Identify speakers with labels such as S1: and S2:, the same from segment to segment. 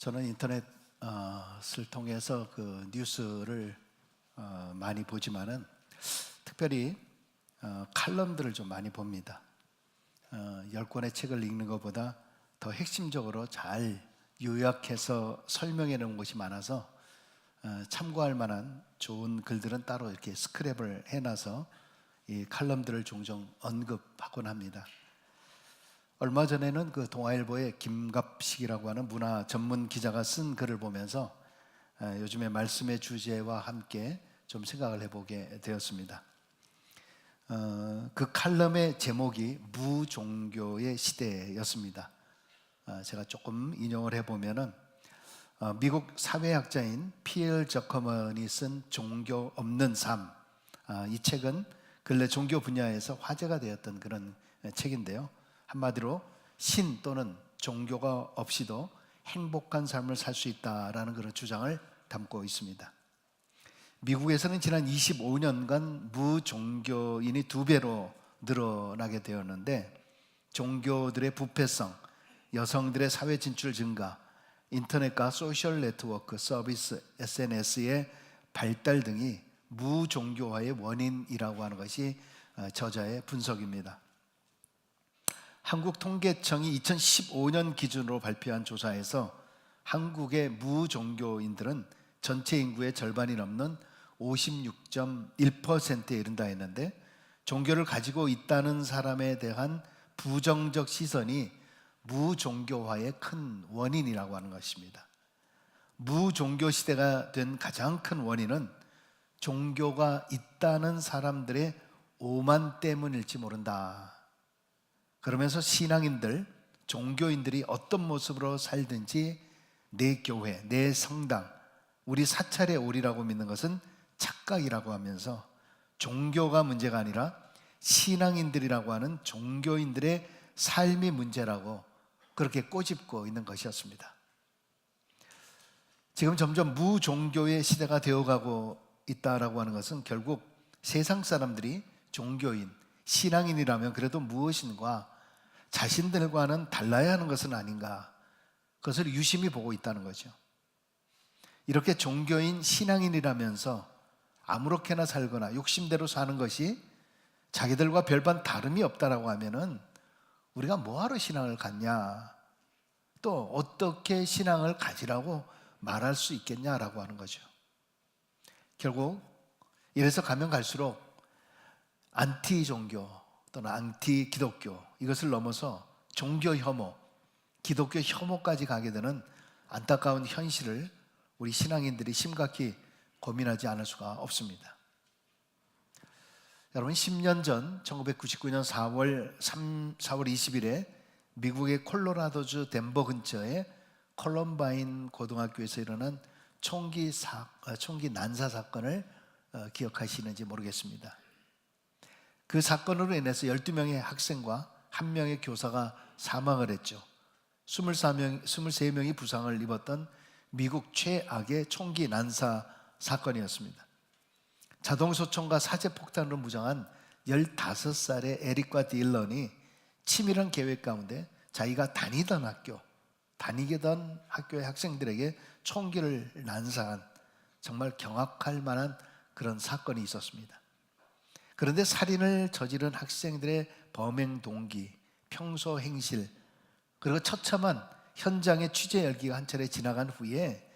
S1: 저는 인터넷을 통해서 그 뉴스를 많이 보지만은 특별히 칼럼들을 좀 많이 봅니다. 10권의 책을 읽는 것보다 더 핵심적으로 잘 요약해서 설명해 놓은 것이 많아서 참고할 만한 좋은 글들은 따로 이렇게 스크랩을 해놔서 이 칼럼들을 종종 언급하곤 합니다. 얼마 전에는 그 동아일보의 김갑식이라고 하는 문화 전문 기자가 쓴 글을 보면서 요즘의 말씀의 주제와 함께 좀 생각을 해보게 되었습니다. 그 칼럼의 제목이 무종교의 시대였습니다. 제가 조금 인용을 해보면은 미국 사회학자인 피엘 저커먼이 쓴 종교 없는 삶, 이 책은 근래 종교 분야에서 화제가 되었던 그런 책인데요. 한마디로 신 또는 종교가 없이도 행복한 삶을 살 수 있다라는 그런 주장을 담고 있습니다. 미국에서는 지난 25년간 무종교인이 2배로 늘어나게 되었는데, 종교들의 부패성, 여성들의 사회 진출 증가, 인터넷과 소셜 네트워크 서비스, SNS의 발달 등이 무종교화의 원인이라고 하는 것이 저자의 분석입니다. 한국통계청이 2015년 기준으로 발표한 조사에서 한국의 무종교인들은 전체 인구의 절반이 넘는 56.1%에 이른다 했는데, 종교를 가지고 있다는 사람에 대한 부정적 시선이 무종교화의 큰 원인이라고 하는 것입니다. 무종교 시대가 된 가장 큰 원인은 종교가 있다는 사람들의 오만 때문일지 모른다. 그러면서 신앙인들, 종교인들이 어떤 모습으로 살든지 내 교회, 내 성당, 우리 사찰에 오리라고 믿는 것은 착각이라고 하면서 종교가 문제가 아니라 신앙인들이라고 하는 종교인들의 삶이 문제라고 그렇게 꼬집고 있는 것이었습니다. 지금 점점 무종교의 시대가 되어가고 있다라고 하는 것은 결국 세상 사람들이 종교인, 신앙인이라면 그래도 무엇인가 자신들과는 달라야 하는 것은 아닌가, 그것을 유심히 보고 있다는 거죠. 이렇게 종교인, 신앙인이라면서 아무렇게나 살거나 욕심대로 사는 것이 자기들과 별반 다름이 없다라고 하면은 우리가 뭐하러 신앙을 갖냐, 또 어떻게 신앙을 가지라고 말할 수 있겠냐라고 하는 거죠. 결국 이래서 가면 갈수록 안티 종교 또는 안티 기독교, 이것을 넘어서 종교 혐오, 기독교 혐오까지 가게 되는 안타까운 현실을 우리 신앙인들이 심각히 고민하지 않을 수가 없습니다. 여러분, 10년 전 1999년 4월 20일에 미국의 콜로라도주 덴버 근처에 콜럼바인 고등학교에서 일어난 총기 난사 사건을 기억하시는지 모르겠습니다. 그 사건으로 인해서 12명의 학생과 1명의 교사가 사망을 했죠. 23명이 부상을 입었던 미국 최악의 총기 난사 사건이었습니다. 자동소총과 사제폭탄으로 무장한 15살의 에릭과 딜런이 치밀한 계획 가운데 자기가 다니던 학교의 학생들에게 총기를 난사한 정말 경악할 만한 그런 사건이 있었습니다. 그런데 살인을 저지른 학생들의 범행 동기, 평소 행실, 그리고 처참한 현장의 취재 열기가 한 차례 지나간 후에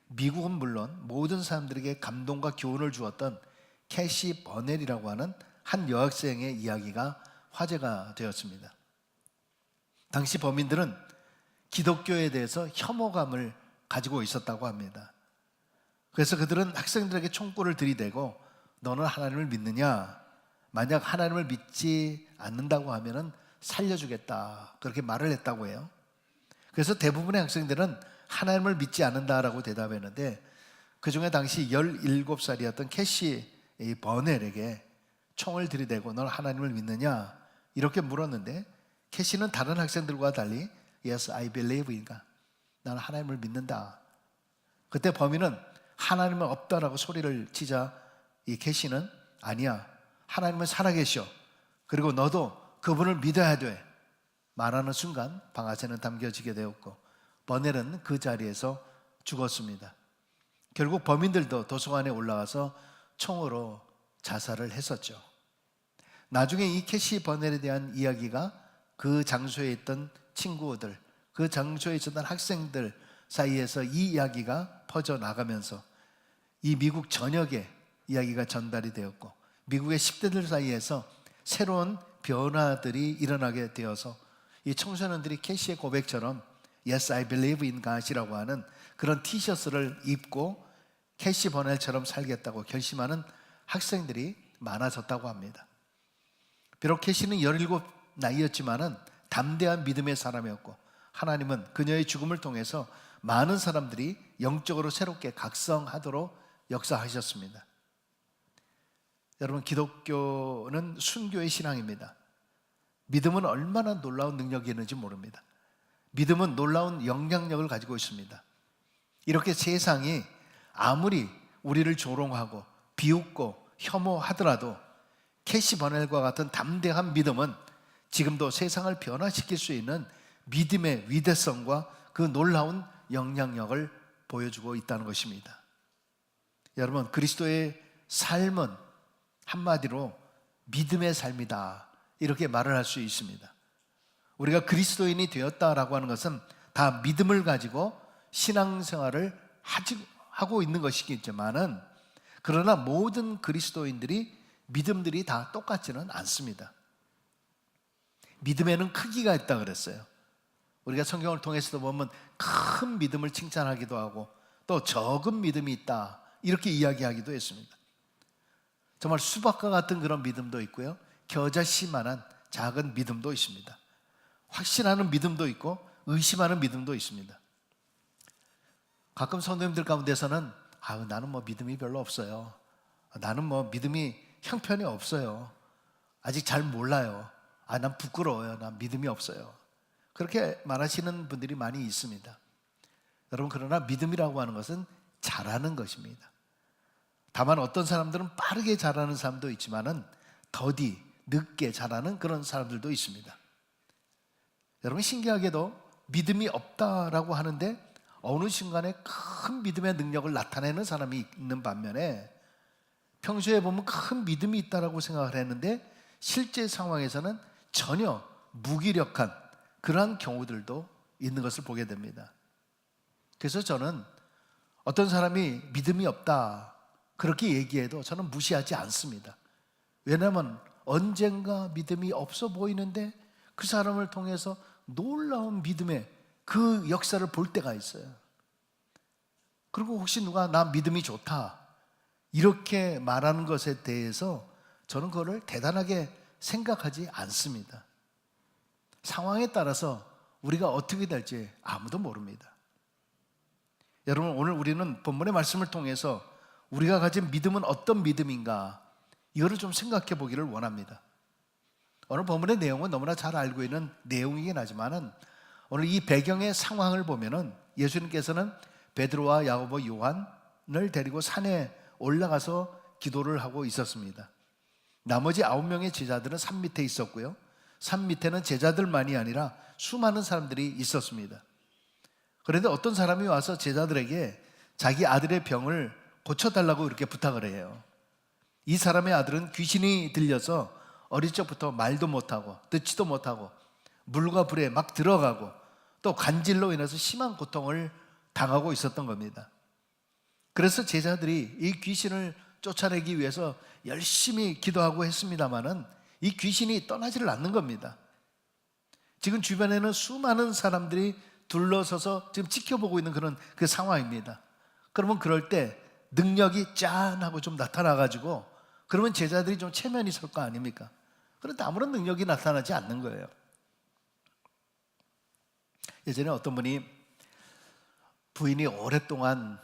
S1: 미국은 물론 모든 사람들에게 감동과 교훈을 주었던 캐시 버넬이라고 하는 한 여학생의 이야기가 화제가 되었습니다. 당시 범인들은 기독교에 대해서 혐오감을 가지고 있었다고 합니다. 그래서 그들은 학생들에게 총구를 들이대고 너는 하나님을 믿느냐? 만약 하나님을 믿지 않는다고 하면은 살려주겠다, 그렇게 말을 했다고 해요. 그래서 대부분의 학생들은 하나님을 믿지 않는다라고 대답했는데, 그 중에 당시 17살이었던 캐시 버넬에게 총을 들이대고 넌 하나님을 믿느냐? 이렇게 물었는데, 캐시는 다른 학생들과 달리 Yes, I believe, 그러니까 나는 하나님을 믿는다. 그때 범인은 하나님은 없다라고 소리를 치자 이 캐시는 아니야, 하나님은 살아계셔, 그리고 너도 그분을 믿어야 돼 말하는 순간 방아쇠는 당겨지게 되었고 버넬은 그 자리에서 죽었습니다. 결국 범인들도 도서관에 올라가서 총으로 자살을 했었죠. 나중에 이 캐시 버넬에 대한 이야기가 그 장소에 있던 친구들, 그 장소에 있었던 학생들 사이에서 이 이야기가 퍼져나가면서 이 미국 전역에 이야기가 전달이 되었고, 미국의 10대들 사이에서 새로운 변화들이 일어나게 되어서 이 청소년들이 캐시의 고백처럼 Yes, I believe in God이라고 하는 그런 티셔츠를 입고 캐시 버넬처럼 살겠다고 결심하는 학생들이 많아졌다고 합니다. 비록 캐시는 17 나이였지만은 담대한 믿음의 사람이었고, 하나님은 그녀의 죽음을 통해서 많은 사람들이 영적으로 새롭게 각성하도록 역사하셨습니다. 여러분, 기독교는 순교의 신앙입니다. 믿음은 얼마나 놀라운 능력이 있는지 모릅니다. 믿음은 놀라운 영향력을 가지고 있습니다. 이렇게 세상이 아무리 우리를 조롱하고 비웃고 혐오하더라도 캐시 버넬과 같은 담대한 믿음은 지금도 세상을 변화시킬 수 있는 믿음의 위대성과 그 놀라운 영향력을 보여주고 있다는 것입니다. 여러분, 그리스도의 삶은 한마디로 믿음의 삶이다, 이렇게 말을 할 수 있습니다. 우리가 그리스도인이 되었다라고 하는 것은 다 믿음을 가지고 신앙생활을 하고 있는 것이겠지만은, 그러나 모든 그리스도인들이 믿음들이 다 똑같지는 않습니다. 믿음에는 크기가 있다 그랬어요. 우리가 성경을 통해서도 보면 큰 믿음을 칭찬하기도 하고 또 적은 믿음이 있다, 이렇게 이야기하기도 했습니다. 정말 수박과 같은 그런 믿음도 있고요, 겨자씨만한 작은 믿음도 있습니다. 확신하는 믿음도 있고 의심하는 믿음도 있습니다. 가끔 성도님들 가운데서는 나는 뭐 믿음이 별로 없어요, 나는 뭐 믿음이 형편이 없어요, 아직 잘 몰라요, 난 부끄러워요, 난 믿음이 없어요, 그렇게 말하시는 분들이 많이 있습니다. 여러분, 그러나 믿음이라고 하는 것은 자라는 것입니다. 다만 어떤 사람들은 빠르게 자라는 사람도 있지만은 더디 늦게 자라는 그런 사람들도 있습니다. 여러분, 신기하게도 믿음이 없다라고 하는데 어느 순간에 큰 믿음의 능력을 나타내는 사람이 있는 반면에, 평소에 보면 큰 믿음이 있다라고 생각을 했는데 실제 상황에서는 전혀 무기력한 그러한 경우들도 있는 것을 보게 됩니다. 그래서 저는 어떤 사람이 믿음이 없다 그렇게 얘기해도 저는 무시하지 않습니다. 왜냐하면 언젠가 믿음이 없어 보이는데 그 사람을 통해서 놀라운 믿음의 그 역사를 볼 때가 있어요. 그리고 혹시 누가 나 믿음이 좋다 이렇게 말하는 것에 대해서 저는 그거를 대단하게 생각하지 않습니다. 상황에 따라서 우리가 어떻게 될지 아무도 모릅니다. 여러분, 오늘 우리는 본문의 말씀을 통해서 우리가 가진 믿음은 어떤 믿음인가, 이거를 좀 생각해 보기를 원합니다. 오늘 본문의 내용은 너무나 잘 알고 있는 내용이긴 하지만은 오늘 이 배경의 상황을 보면은 예수님께서는 베드로와 야고보, 요한을 데리고 산에 올라가서 기도를 하고 있었습니다. 나머지 9명의 제자들은 산 밑에 있었고요, 산 밑에는 제자들만이 아니라 수많은 사람들이 있었습니다. 그런데 어떤 사람이 와서 제자들에게 자기 아들의 병을 고쳐달라고 이렇게 부탁을 해요. 이 사람의 아들은 귀신이 들려서 어릴 적부터 말도 못하고 듣지도 못하고 물과 불에 막 들어가고 또 간질로 인해서 심한 고통을 당하고 있었던 겁니다. 그래서 제자들이 이 귀신을 쫓아내기 위해서 열심히 기도하고 했습니다마는 이 귀신이 떠나지를 않는 겁니다. 지금 주변에는 수많은 사람들이 둘러서서 지금 지켜보고 있는 그런 그 상황입니다. 그러면 그럴 때 능력이 짠 하고 좀 나타나가지고 그러면 제자들이 좀 체면이 설 거 아닙니까? 그런데 아무런 능력이 나타나지 않는 거예요. 예전에 어떤 분이 부인이 오랫동안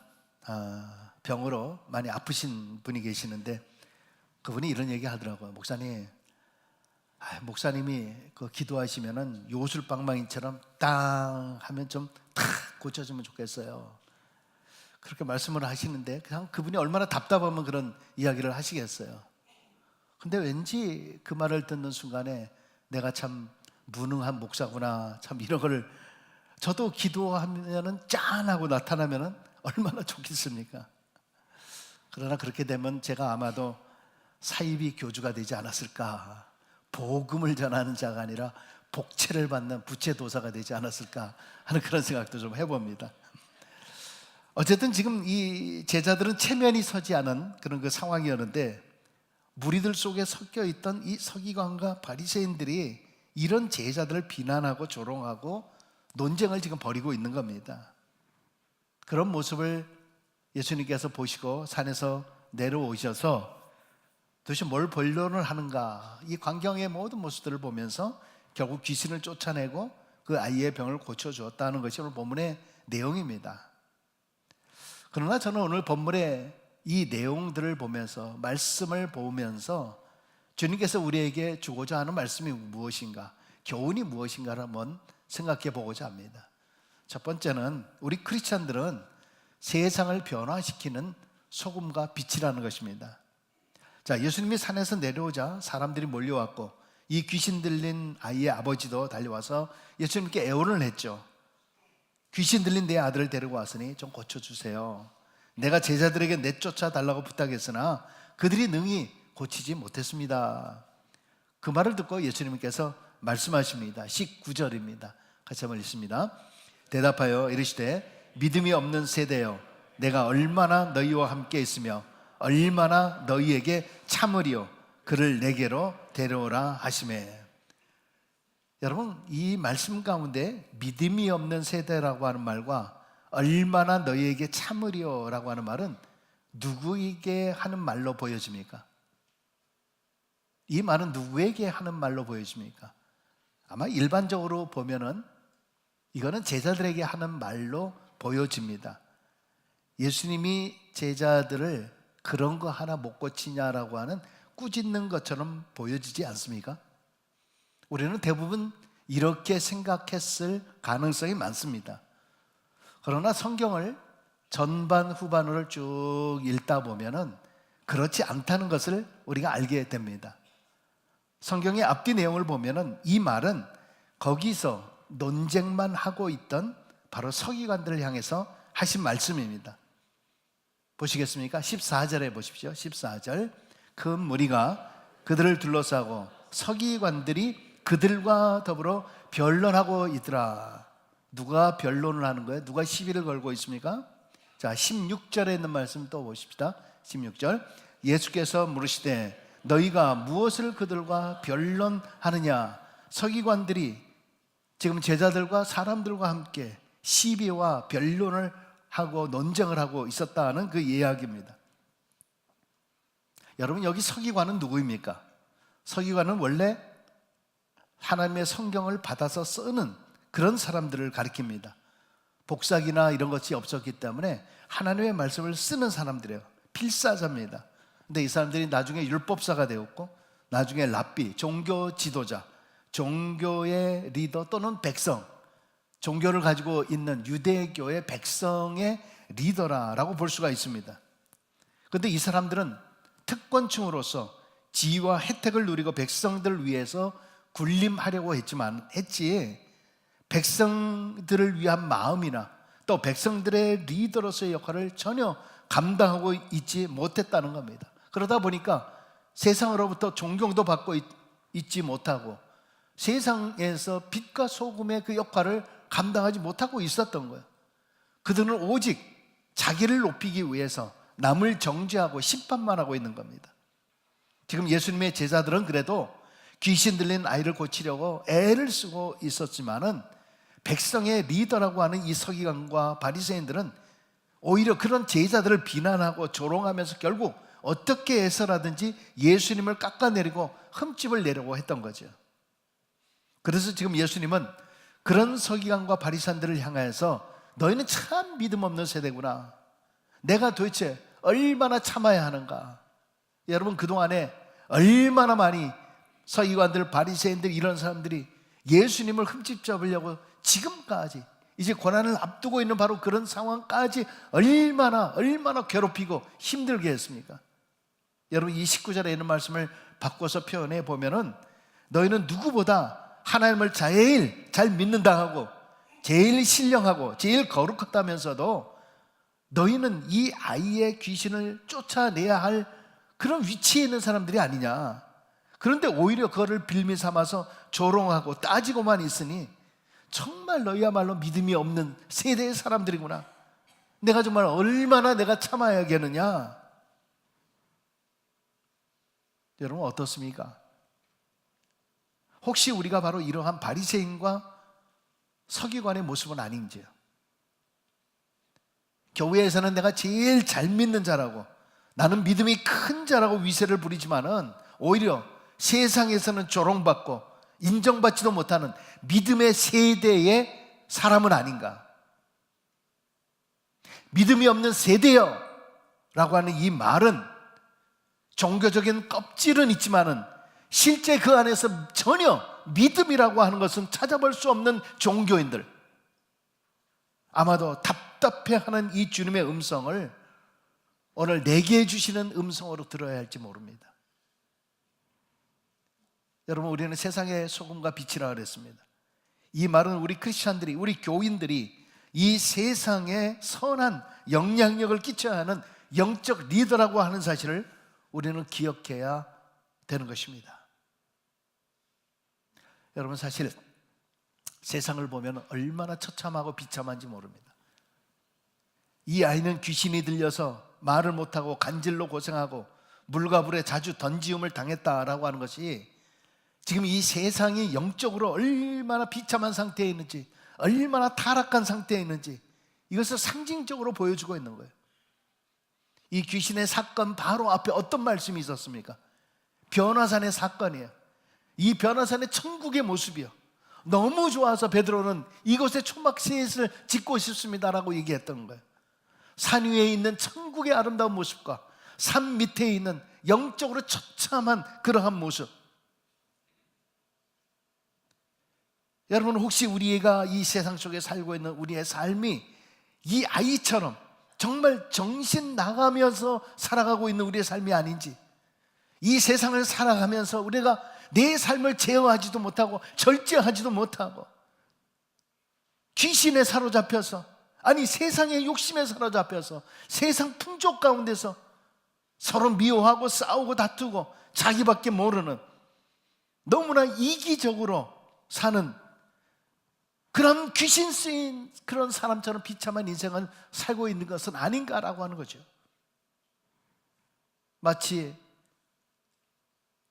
S1: 병으로 많이 아프신 분이 계시는데 그분이 이런 얘기 하더라고요. 목사님이 그 기도하시면은 요술방망이처럼 땅 하면 좀 탁 고쳐주면 좋겠어요. 그렇게 말씀을 하시는데 그냥 그분이 얼마나 답답하면 그런 이야기를 하시겠어요. 근데 왠지 그 말을 듣는 순간에 내가 참 무능한 목사구나, 참 이런 걸 저도 기도하면은 짠하고 나타나면은 얼마나 좋겠습니까? 그러나 그렇게 되면 제가 아마도 사이비 교주가 되지 않았을까, 복음을 전하는 자가 아니라 복채를 받는 부채도사가 되지 않았을까 하는 그런 생각도 좀 해봅니다. 어쨌든 지금 이 제자들은 체면이 서지 않은 그런 그 상황이었는데, 무리들 속에 섞여 있던 이 서기관과 바리새인들이 이런 제자들을 비난하고 조롱하고 논쟁을 지금 벌이고 있는 겁니다. 그런 모습을 예수님께서 보시고 산에서 내려오셔서 도대체 뭘 본론을 하는가, 이 광경의 모든 모습들을 보면서 결국 귀신을 쫓아내고 그 아이의 병을 고쳐주었다는 것이 오늘 본문의 내용입니다. 그러나 저는 오늘 본문의 이 내용들을 보면서, 말씀을 보면서 주님께서 우리에게 주고자 하는 말씀이 무엇인가, 교훈이 무엇인가를 한번 생각해 보고자 합니다. 첫 번째는 우리 크리스찬들은 세상을 변화시키는 소금과 빛이라는 것입니다. 자, 예수님이 산에서 내려오자 사람들이 몰려왔고 이 귀신 들린 아이의 아버지도 달려와서 예수님께 애원을 했죠. 귀신 들린 내 아들을 데리고 왔으니 좀 고쳐주세요. 내가 제자들에게 내쫓아 달라고 부탁했으나 그들이 능히 고치지 못했습니다. 그 말을 듣고 예수님께서 말씀하십니다. 19절입니다. 같이 한번 읽습니다. 대답하여 이르시되 믿음이 없는 세대여, 내가 얼마나 너희와 함께 있으며 얼마나 너희에게 참으리요, 그를 내게로 데려오라 하시매. 여러분, 이 말씀 가운데 믿음이 없는 세대라고 하는 말과 얼마나 너희에게 참으리요라고 하는 말은 누구에게 하는 말로 보여집니까? 이 말은 누구에게 하는 말로 보여집니까? 아마 일반적으로 보면은 이거는 제자들에게 하는 말로 보여집니다. 예수님이 제자들을 그런 거 하나 못 고치냐라고 하는 꾸짖는 것처럼 보여지지 않습니까? 우리는 대부분 이렇게 생각했을 가능성이 많습니다. 그러나 성경을 전반 후반으로 쭉 읽다 보면은 그렇지 않다는 것을 우리가 알게 됩니다. 성경의 앞뒤 내용을 보면은 이 말은 거기서 논쟁만 하고 있던 바로 서기관들을 향해서 하신 말씀입니다. 보시겠습니까? 14절에 보십시오. 14절. 그 무리가 그들을 둘러싸고 서기관들이 그들과 더불어 변론하고 있더라. 누가 변론을 하는 거예요? 누가 시비를 걸고 있습니까? 자, 16절에 있는 말씀 또 보십시다. 16절. 예수께서 물으시되 너희가 무엇을 그들과 변론하느냐? 서기관들이 지금 제자들과 사람들과 함께 시비와 변론을 하고 논쟁을 하고 있었다는 그 이야기입니다. 여러분, 여기 서기관은 누구입니까? 서기관은 원래 하나님의 성경을 받아서 쓰는 그런 사람들을 가리킵니다. 복사기나 이런 것이 없었기 때문에 하나님의 말씀을 쓰는 사람들이에요. 필사자입니다. 근데 이 사람들이 나중에 율법사가 되었고, 나중에 랍비, 종교 지도자, 종교의 리더 또는 백성, 종교를 가지고 있는 유대교의 백성의 리더라고 볼 수가 있습니다. 그런데 이 사람들은 특권층으로서 지위와 혜택을 누리고 백성들을 위해서 군림하려고 했지 백성들을 위한 마음이나 또 백성들의 리더로서의 역할을 전혀 감당하고 있지 못했다는 겁니다. 그러다 보니까 세상으로부터 존경도 받고 있지 못하고 세상에서 빛과 소금의 그 역할을 감당하지 못하고 있었던 거예요. 그들은 오직 자기를 높이기 위해서 남을 정죄하고 심판만 하고 있는 겁니다. 지금 예수님의 제자들은 그래도 귀신 들린 아이를 고치려고 애를 쓰고 있었지만은 백성의 리더라고 하는 이 서기관과 바리새인들은 오히려 그런 제자들을 비난하고 조롱하면서 결국 어떻게 해서라든지 예수님을 깎아내리고 흠집을 내려고 했던 거죠. 그래서 지금 예수님은 그런 서기관과 바리새인들을 향해서 너희는 참 믿음 없는 세대구나. 내가 도대체 얼마나 참아야 하는가. 여러분, 그동안에 얼마나 많이 서기관들, 바리새인들 이런 사람들이 예수님을 흠집 잡으려고 지금까지 이제 고난을 앞두고 있는 바로 그런 상황까지 얼마나 괴롭히고 힘들게 했습니까? 여러분, 이 19절에 있는 말씀을 바꿔서 표현해 보면은 너희는 누구보다 하나님을 제일 잘 믿는다 하고 제일 신령하고 제일 거룩하다면서도 너희는 이 아이의 귀신을 쫓아내야 할 그런 위치에 있는 사람들이 아니냐. 그런데 오히려 그거를 빌미 삼아서 조롱하고 따지고만 있으니 정말 너희야말로 믿음이 없는 세대의 사람들이구나. 내가 정말 얼마나 내가 참아야겠느냐. 여러분 어떻습니까? 혹시 우리가 바로 이러한 바리새인과 서기관의 모습은 아닌지요? 교회에서는 내가 제일 잘 믿는 자라고, 나는 믿음이 큰 자라고 위세를 부리지만은 오히려 세상에서는 조롱받고 인정받지도 못하는 믿음의 세대의 사람은 아닌가? 믿음이 없는 세대여 라고 하는 이 말은 종교적인 껍질은 있지만은 실제 그 안에서 전혀 믿음이라고 하는 것은 찾아볼 수 없는 종교인들, 아마도 답답해하는 이 주님의 음성을 오늘 내게 해주시는 음성으로 들어야 할지 모릅니다. 여러분, 우리는 세상의 소금과 빛이라 그랬습니다. 이 말은 우리 크리스찬들이, 우리 교인들이 이 세상에 선한 영향력을 끼쳐야 하는 영적 리더라고 하는 사실을 우리는 기억해야 되는 것입니다. 여러분, 사실 세상을 보면 얼마나 처참하고 비참한지 모릅니다. 이 아이는 귀신이 들려서 말을 못하고 간질로 고생하고 물과 불에 자주 던지움을 당했다라고 하는 것이 지금 이 세상이 영적으로 얼마나 비참한 상태에 있는지, 얼마나 타락한 상태에 있는지 이것을 상징적으로 보여주고 있는 거예요. 이 귀신의 사건 바로 앞에 어떤 말씀이 있었습니까? 변화산의 사건이에요. 이 변화산의 천국의 모습이요. 너무 좋아서 베드로는 이곳에 초막셋을 짓고 싶습니다라고 얘기했던 거예요. 산 위에 있는 천국의 아름다운 모습과 산 밑에 있는 영적으로 처참한 그러한 모습. 여러분, 혹시 우리가 이 세상 속에 살고 있는 우리의 삶이 이 아이처럼 정말 정신 나가면서 살아가고 있는 우리의 삶이 아닌지, 이 세상을 살아가면서 우리가 내 삶을 제어하지도 못하고 절제하지도 못하고 귀신에 사로잡혀서, 아니 세상의 욕심에 사로잡혀서 세상 풍족 가운데서 서로 미워하고 싸우고 다투고 자기밖에 모르는, 너무나 이기적으로 사는 그런 귀신 쓰인 그런 사람처럼 비참한 인생을 살고 있는 것은 아닌가라고 하는 거죠. 마치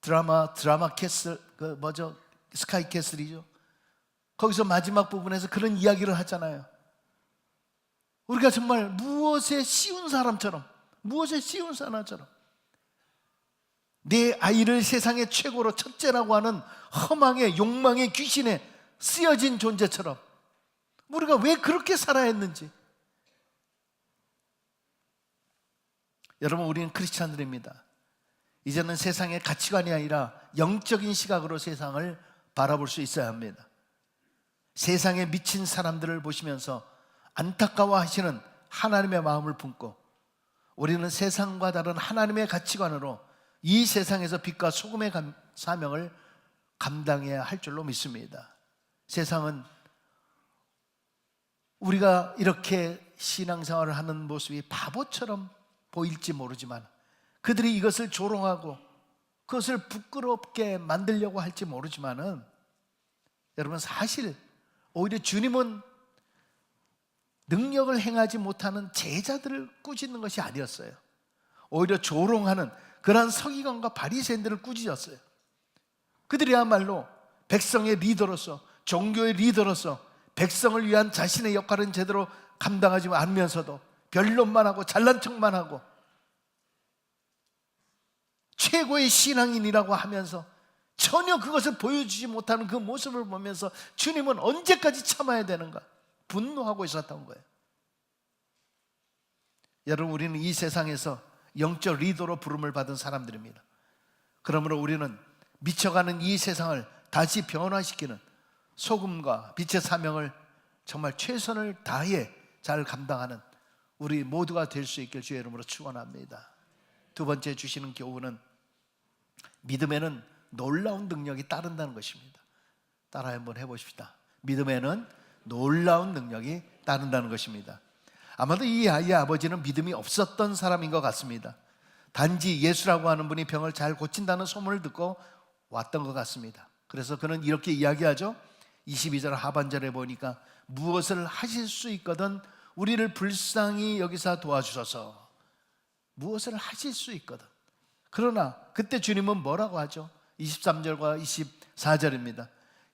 S1: 드라마 캐슬, 스카이 캐슬이죠. 거기서 마지막 부분에서 그런 이야기를 하잖아요. 우리가 정말 무엇에 씌운 사람처럼 내 아이를 세상의 최고로 첫째라고 하는 허망의 욕망의 귀신에 쓰여진 존재처럼 우리가 왜 그렇게 살아야 했는지. 여러분, 우리는 크리스찬들입니다. 이제는 세상의 가치관이 아니라 영적인 시각으로 세상을 바라볼 수 있어야 합니다. 세상에 미친 사람들을 보시면서 안타까워하시는 하나님의 마음을 품고 우리는 세상과 다른 하나님의 가치관으로 이 세상에서 빛과 소금의 사명을 감당해야 할 줄로 믿습니다. 세상은 우리가 이렇게 신앙생활을 하는 모습이 바보처럼 보일지 모르지만, 그들이 이것을 조롱하고 그것을 부끄럽게 만들려고 할지 모르지만은, 여러분, 사실 오히려 주님은 능력을 행하지 못하는 제자들을 꾸짖는 것이 아니었어요. 오히려 조롱하는 그러한 서기관과 바리새인들을 꾸짖었어요. 그들이야말로 백성의 리더로서, 종교의 리더로서 백성을 위한 자신의 역할은 제대로 감당하지 않으면서도 변론만 하고 잘난 척만 하고 최고의 신앙인이라고 하면서 전혀 그것을 보여주지 못하는 그 모습을 보면서 주님은 언제까지 참아야 되는가 분노하고 있었던 거예요. 여러분, 우리는 이 세상에서 영적 리더로 부름을 받은 사람들입니다. 그러므로 우리는 미쳐가는 이 세상을 다시 변화시키는 소금과 빛의 사명을 정말 최선을 다해 잘 감당하는 우리 모두가 될 수 있길 주의 이름으로 축원합니다. 두 번째 주시는 교훈은 믿음에는 놀라운 능력이 따른다는 것입니다. 따라 한번 해보십시다. 믿음에는 놀라운 능력이 따른다는 것입니다. 아마도 이 아이의 아버지는 믿음이 없었던 사람인 것 같습니다. 단지 예수라고 하는 분이 병을 잘 고친다는 소문을 듣고 왔던 것 같습니다. 그래서 그는 이렇게 이야기하죠. 22절 하반절에 보니까 무엇을 하실 수 있거든 우리를 불쌍히 여기사 도와주소서. 무엇을 하실 수 있거든. 그러나 그때 주님은 뭐라고 하죠? 23절과 24절입니다.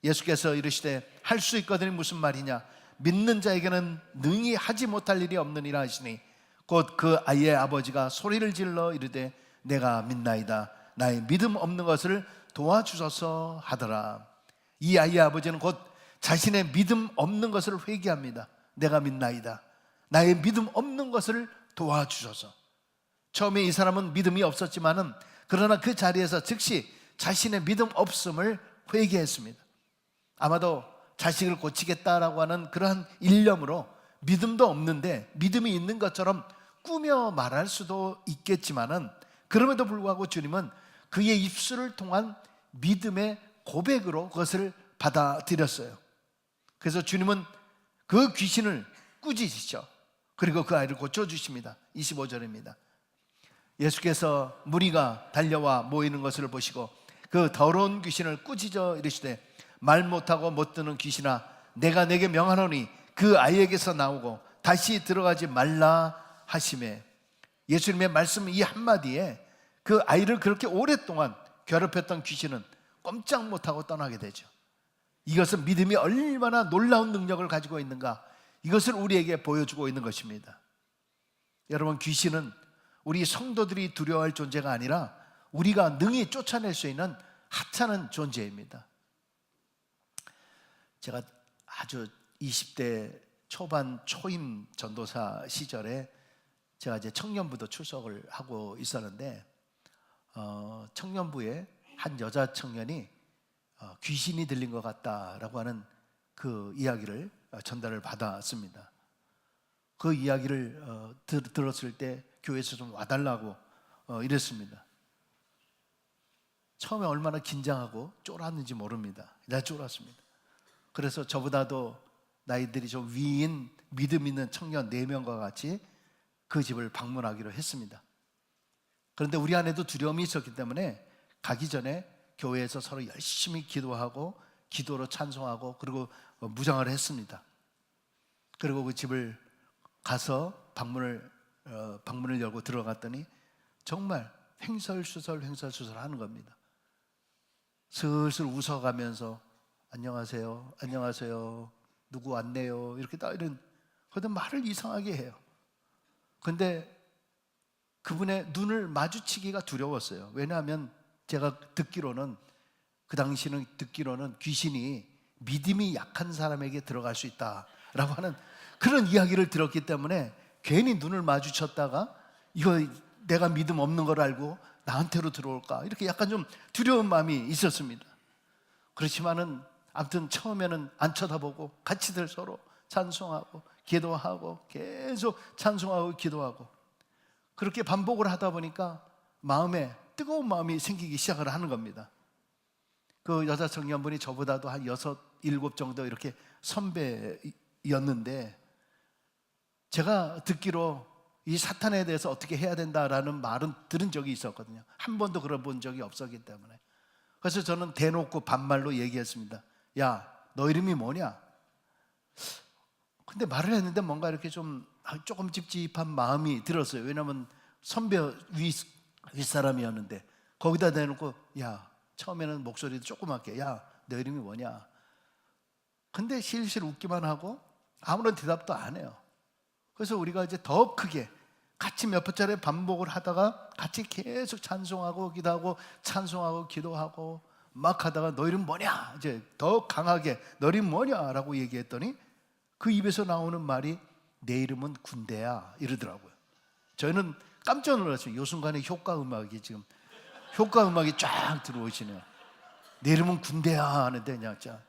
S1: 예수께서 이르시되 할 수 있거든이 무슨 말이냐? 믿는 자에게는 능히 하지 못할 일이 없느니라 하시니 곧 그 아이의 아버지가 소리를 질러 이르되 내가 믿나이다. 나의 믿음 없는 것을 도와주소서 하더라. 이 아이의 아버지는 곧 자신의 믿음 없는 것을 회개합니다. 내가 믿나이다. 나의 믿음 없는 것을 도와주소서. 처음에 이 사람은 믿음이 없었지만은 그러나 그 자리에서 즉시 자신의 믿음 없음을 회개했습니다. 아마도 자식을 고치겠다라고 하는 그러한 일념으로 믿음도 없는데 믿음이 있는 것처럼 꾸며 말할 수도 있겠지만은 그럼에도 불구하고 주님은 그의 입술을 통한 믿음의 고백으로 그것을 받아들였어요. 그래서 주님은 그 귀신을 꾸짖으시죠. 그리고 그 아이를 고쳐주십니다. 25절입니다. 예수께서 무리가 달려와 모이는 것을 보시고 그 더러운 귀신을 꾸짖어 이르시되 말 못하고 못 듣는 귀신아 내가 내게 명하노니 그 아이에게서 나오고 다시 들어가지 말라 하시매. 예수님의 말씀 이 한마디에 그 아이를 그렇게 오랫동안 괴롭혔던 귀신은 꼼짝 못하고 떠나게 되죠. 이것은 믿음이 얼마나 놀라운 능력을 가지고 있는가, 이것을 우리에게 보여주고 있는 것입니다. 여러분, 귀신은 우리 성도들이 두려워할 존재가 아니라 우리가 능히 쫓아낼 수 있는 하찮은 존재입니다. 제가 아주 20대 초반 초임 전도사 시절에 제가 이제 청년부도 출석을 하고 있었는데 청년부에 한 여자 청년이 귀신이 들린 것 같다라고 하는 그 이야기를 전달을 받았습니다. 그 이야기를 들었을 때 교회에서 좀 와달라고 이랬습니다. 처음에 얼마나 긴장하고 쫄았는지 모릅니다. 내가 쫄았습니다. 그래서 저보다도 나이들이 좀 위인 믿음 있는 청년 4명과 같이 그 집을 방문하기로 했습니다. 그런데 우리 안에도 두려움이 있었기 때문에 가기 전에 교회에서 서로 열심히 기도하고 기도로 찬송하고 그리고 무장을 했습니다. 그리고 그 집을 가서 방문을 열고 들어갔더니 정말 횡설수설 하는 겁니다. 슬슬 웃어가면서 안녕하세요, 안녕하세요, 누구 왔네요, 이렇게 딱 그런데 말을 이상하게 해요. 근데 그분의 눈을 마주치기가 두려웠어요. 왜냐하면 제가 듣기로는 그 당시는 귀신이 믿음이 약한 사람에게 들어갈 수 있다라고 하는 그런 이야기를 들었기 때문에 괜히 눈을 마주쳤다가 이거 내가 믿음 없는 걸 알고 나한테로 들어올까 이렇게 약간 좀 두려운 마음이 있었습니다. 그렇지만은 아무튼 처음에는 안 쳐다보고 같이들 서로 찬송하고 기도하고 계속 찬송하고 기도하고 그렇게 반복을 하다 보니까 마음에 뜨거운 마음이 생기기 시작을 하는 겁니다. 그 여자 청년분이 저보다도 한 6, 7 정도 이렇게 선배였는데 제가 듣기로 이 사탄에 대해서 어떻게 해야 된다라는 말은 들은 적이 있었거든요. 한 번도 그런 본 적이 없었기 때문에. 그래서 저는 대놓고 반말로 얘기했습니다. 야, 너 이름이 뭐냐? 근데 말을 했는데 뭔가 이렇게 좀 조금 찝찝한 마음이 들었어요. 왜냐하면 선배 윗사람이었는데 거기다 대놓고 야, 처음에는 목소리도 조그맣게 야, 너 이름이 뭐냐? 근데 실실 웃기만 하고 아무런 대답도 안 해요. 그래서 우리가 이제 더 크게 같이 몇 번째를 반복을 하다가 같이 계속 찬송하고 기도하고 찬송하고 기도하고 막 하다가 너 이름 뭐냐? 이제 더 강하게 너 이름 뭐냐라고 얘기했더니 그 입에서 나오는 말이 내 이름은 군대야 이러더라고요. 저희는 깜짝 놀랐어요. 요 순간에 효과 음악이 쫙 들어오시네요. 내 이름은 군대야 하는데 그냥 제가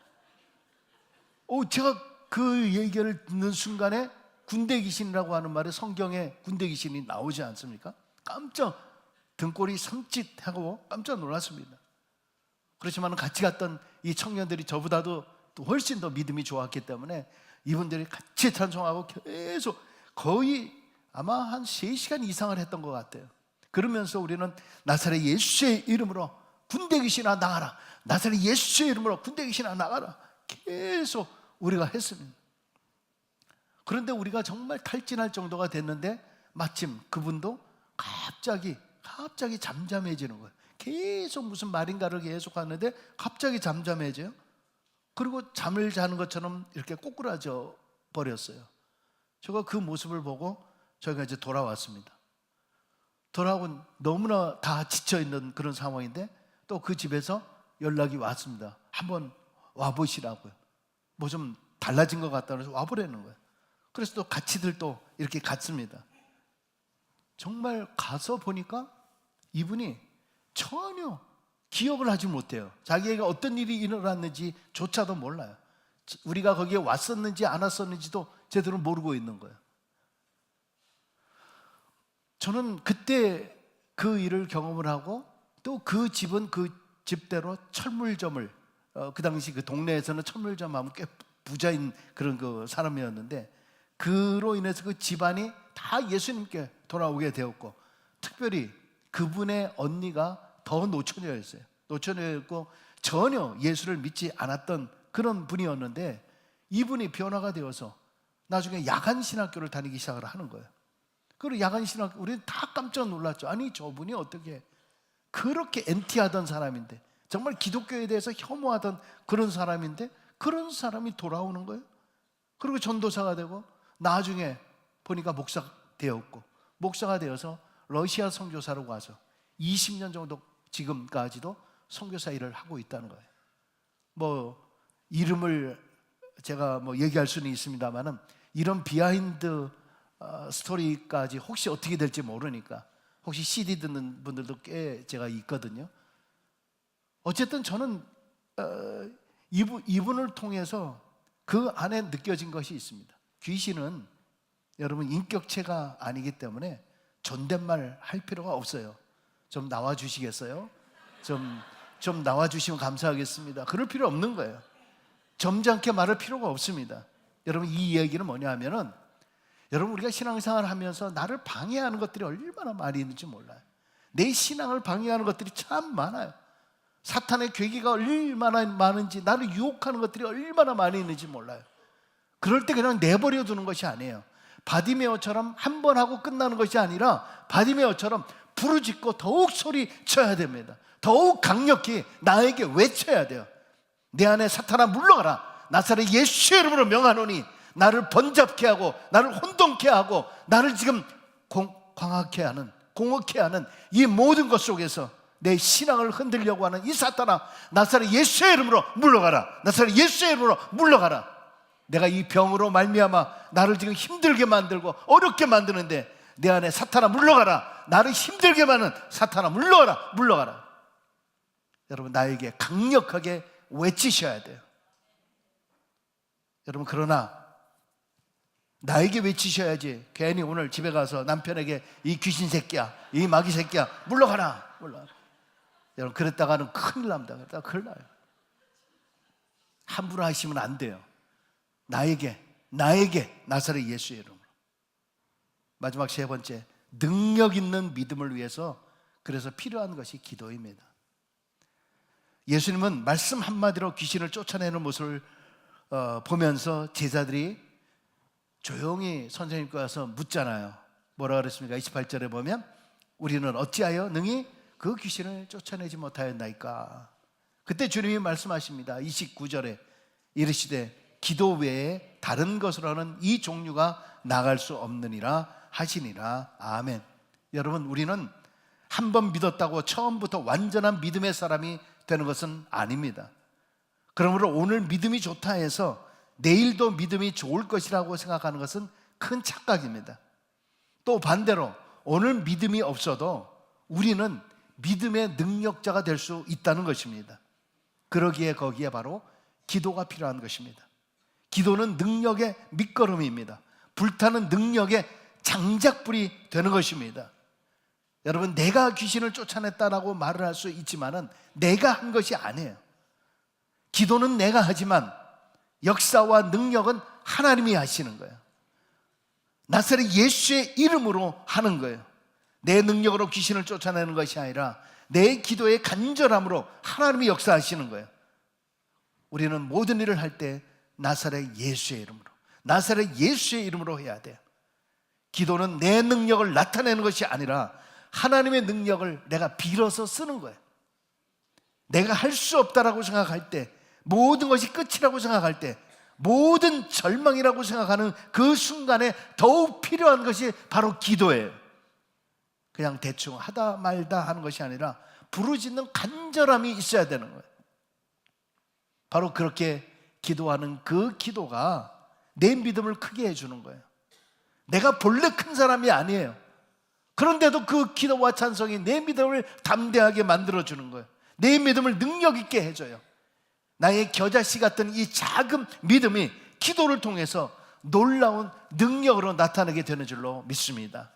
S1: 그 얘기를 듣는 순간에 군대 귀신이라고 하는 말에 성경에 군대 귀신이 나오지 않습니까? 깜짝 등골이 섬찟하고 깜짝 놀랐습니다. 그렇지만 같이 갔던 이 청년들이 저보다도 또 훨씬 더 믿음이 좋았기 때문에 이분들이 같이 찬송하고 계속 거의 아마 한 3시간 이상을 했던 것 같아요. 그러면서 우리는 나사렛 예수의 이름으로 군대 귀신아 나가라, 나사렛 예수의 이름으로 군대 귀신아 나가라, 계속 우리가 했습니다. 그런데 우리가 정말 탈진할 정도가 됐는데 마침 그분도 갑자기 잠잠해지는 거예요. 계속 무슨 말인가를 계속 하는데 갑자기 잠잠해져요. 그리고 잠을 자는 것처럼 이렇게 꼬꾸라져 버렸어요. 제가 그 모습을 보고 저희가 이제 돌아왔습니다. 돌아오고 너무나 다 지쳐있는 그런 상황인데 또 그 집에서 연락이 왔습니다. 한번 와보시라고요. 뭐 좀 달라진 것 같다 그래서 와보라는 거예요. 그래서 또 같이들 또 이렇게 갔습니다. 정말 가서 보니까 이분이 전혀 기억을 하지 못해요. 자기가 어떤 일이 일어났는지 조차도 몰라요. 우리가 거기에 왔었는지 안 왔었는지도 제대로 모르고 있는 거예요. 저는 그때 그 일을 경험을 하고 또 그 집은 그 집대로 철물점을 그 당시 그 동네에서는 철물점 하면 꽤 부자인 그런 그 사람이었는데 그로 인해서 그 집안이 다 예수님께 돌아오게 되었고 특별히 그분의 언니가 더 노처녀였어요. 노처녀였고 전혀 예수를 믿지 않았던 그런 분이었는데 이분이 변화가 되어서 나중에 야간 신학교를 다니기 시작을 하는 거예요. 그리고 야간 신학교 우리는 다 깜짝 놀랐죠. 아니 저분이 어떻게 그렇게 엔티하던 사람인데 정말 기독교에 대해서 혐오하던 그런 사람인데 그런 사람이 돌아오는 거예요. 그리고 전도사가 되고 나중에 보니까 목사가 되었고 목사가 되어서 러시아 선교사로 가서 20년 정도 지금까지도 선교사 일을 하고 있다는 거예요. 뭐 이름을 제가 뭐 얘기할 수는 있습니다만은 이런 비하인드 스토리까지 혹시 어떻게 될지 모르니까 혹시 CD 듣는 분들도 꽤 제가 있거든요. 어쨌든 저는 이분을 통해서 그 안에 느껴진 것이 있습니다. 귀신은 여러분 인격체가 아니기 때문에 존댓말 할 필요가 없어요. 좀 나와 주시겠어요? 좀 나와 주시면 감사하겠습니다. 그럴 필요 없는 거예요. 점잖게 말할 필요가 없습니다. 여러분 이 얘기는 뭐냐 하면은 여러분 우리가 신앙생활을 하면서 나를 방해하는 것들이 얼마나 많이 있는지 몰라요. 내 신앙을 방해하는 것들이 참 많아요. 사탄의 괴기가 얼마나 많은지 나를 유혹하는 것들이 얼마나 많이 있는지 몰라요. 그럴 때 그냥 내버려 두는 것이 아니에요. 바디메오처럼 한 번 하고 끝나는 것이 아니라 바디메오처럼 부르짖고 더욱 소리쳐야 됩니다. 더욱 강력히 나에게 외쳐야 돼요. 내 안에 사탄아 물러가라. 나사렛 예수의 이름으로 명하노니 나를 번잡케 하고 나를 혼동케 하고 나를 지금 공혹케 하는 이 모든 것 속에서 내 신앙을 흔들려고 하는 이 사탄아 나사렛 예수의 이름으로 물러가라. 나사렛 예수의 이름으로 물러가라. 내가 이 병으로 말미암아 나를 지금 힘들게 만들고 어렵게 만드는데 내 안에 사탄아 물러가라. 나를 힘들게 만드는 사탄아 물러가라. 여러분 나에게 강력하게 외치셔야 돼요. 여러분 그러나 나에게 외치셔야지 괜히 오늘 집에 가서 남편에게 이 귀신 새끼야 이 마귀 새끼야 물러가라. 여러분 그랬다가는 큰일 납니다. 그랬다가 큰일 나요. 함부로 하시면 안 돼요. 나에게 나사렛 예수의 이름으로. 마지막 세 번째, 능력 있는 믿음을 위해서 그래서 필요한 것이 기도입니다. 예수님은 말씀 한마디로 귀신을 쫓아내는 모습을 보면서 제자들이 조용히 선생님께 와서 묻잖아요. 뭐라 그랬습니까? 28절에 보면 우리는 어찌하여 능히 그 귀신을 쫓아내지 못하였나이까. 그때 주님이 말씀하십니다. 29절에 이르시되 기도 외에 다른 것으로는 이 종류가 나갈 수 없느니라 하시니라. 아멘. 여러분 우리는 한 번 믿었다고 처음부터 완전한 믿음의 사람이 되는 것은 아닙니다. 그러므로 오늘 믿음이 좋다 해서 내일도 믿음이 좋을 것이라고 생각하는 것은 큰 착각입니다. 또 반대로 오늘 믿음이 없어도 우리는 믿음의 능력자가 될 수 있다는 것입니다. 그러기에 거기에 바로 기도가 필요한 것입니다. 기도는 능력의 밑거름입니다. 불타는 능력의 장작불이 되는 것입니다. 여러분 내가 귀신을 쫓아냈다라고 말을 할 수 있지만은 내가 한 것이 아니에요. 기도는 내가 하지만 역사와 능력은 하나님이 하시는 거예요. 나사렛 예수의 이름으로 하는 거예요. 내 능력으로 귀신을 쫓아내는 것이 아니라 내 기도의 간절함으로 하나님이 역사하시는 거예요. 우리는 모든 일을 할 때 나사렛 예수의 이름으로, 나사렛 예수의 이름으로 해야 돼요. 기도는 내 능력을 나타내는 것이 아니라 하나님의 능력을 내가 빌어서 쓰는 거예요. 내가 할 수 없다라고 생각할 때, 모든 것이 끝이라고 생각할 때, 모든 절망이라고 생각하는 그 순간에 더욱 필요한 것이 바로 기도예요. 그냥 대충 하다 말다 하는 것이 아니라 부르짖는 간절함이 있어야 되는 거예요. 바로 그렇게 기도하는 그 기도가 내 믿음을 크게 해주는 거예요. 내가 본래 큰 사람이 아니에요. 그런데도 그 기도와 찬송이 내 믿음을 담대하게 만들어주는 거예요. 내 믿음을 능력 있게 해줘요. 나의 겨자씨 같은 이 작은 믿음이 기도를 통해서 놀라운 능력으로 나타나게 되는 줄로 믿습니다.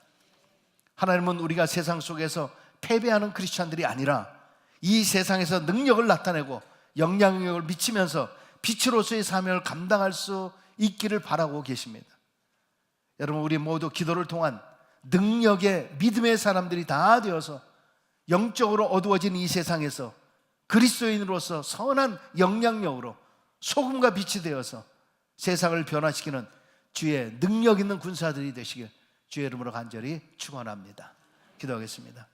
S1: 하나님은 우리가 세상 속에서 패배하는 크리스찬들이 아니라 이 세상에서 능력을 나타내고 영향력을 미치면서 빛으로서의 사명을 감당할 수 있기를 바라고 계십니다. 여러분, 우리 모두 기도를 통한 능력의 믿음의 사람들이 다 되어서 영적으로 어두워진 이 세상에서 그리스도인으로서 선한 영향력으로 소금과 빛이 되어서 세상을 변화시키는 주의 능력 있는 군사들이 되시길 주의 이름으로 간절히 축원합니다. 기도하겠습니다.